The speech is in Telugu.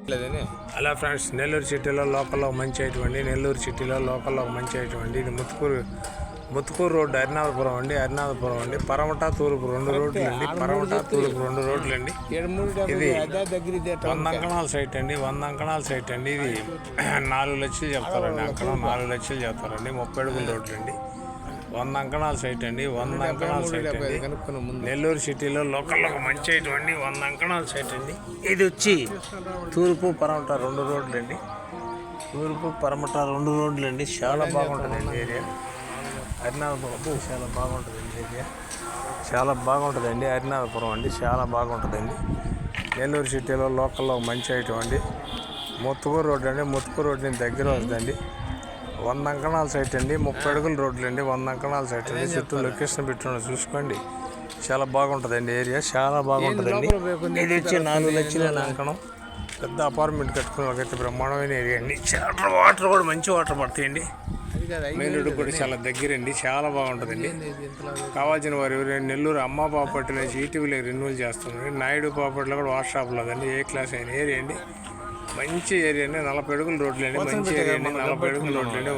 హలో ఫ్రెండ్స్, నెల్లూరు సిటీలో లోకల్లో మంచి ఐటమండి. నెల్లూరు సిటీలో లోకల్లో మంచి ఐటమండి. ఇది ముత్తుకూరు రోడ్డు హరినాథపురం అండి. పరమట తూర్పు 2 రోడ్లు అండి. ఇది 100 అంకణాల సైట్ అండి. 100 అంకణాల సైట్ అండి. ఇది 4 లక్షలు చెప్తారండి. అంకణం 4 లక్షలు చెప్తారండి. 30 అడుగుల రోడ్లు అండి. 100 అంకణాల సైట్ అండి. 100 అంకణాల సైట్ అండి. నెల్లూరు సిటీలో లోకల్లో మంచి ఐటమ్ అండి. 100 అంకణాల సైట్ అండి. ఇది వచ్చి తూర్పు పరమట 2 రోడ్లు అండి. చాలా బాగుంటుందండి ఏరియా. హరినాథపురం చాలా బాగుంటుందండి ఏరియా. చాలా బాగుంటుందండి హరినాథపురం అండి. చాలా బాగుంటుందండి. నెల్లూరు సిటీలో లోకల్లో మంచి ఐటమ్ అండి. ముత్తుకూరు రోడ్డు అండి. ముత్తుకూరు రోడ్డు దగ్గర వస్తుందండి. 100 అంకణాల సైట్ అండి. 30 అడుగుల రోడ్లు అండి. 100 అంకణాల సైట్ అండి. చుట్టూ లొకేషన్ పెట్టుకుని చూసుకోండి. చాలా బాగుంటుందండి ఏరియా. చాలా బాగుంటుందండి. ఇది వచ్చి 4 లక్షల అంకణం. పెద్ద అపార్ట్మెంట్ కట్టుకుని ఒకైతే బ్రహ్మాండమైన ఏరియా అండి. చాలా వాటర్ కూడా మంచి వాటర్ పడతాయండి. మెయిన్ రోడ్డు కూడా చాలా దగ్గరండి. చాలా బాగుంటుందండి. కావాల్సిన వారు ఎవరైనా నెల్లూరు అమ్మ ప్రాపర్టీ నుంచి ఈటీవీలో రెన్యూల్ చేస్తున్నారు. నాయుడు ప్రాపర్టీలో కూడా వాటర్ షాప్లో అండి. ఏ క్లాస్ అయిన ఏరియా అండి. మంచి ఏరియా అండి. 40 అడుగుల రోడ్లు అండి. మంచి ఏరియా అండి. 40 అడుగుల రోడ్లు అండి.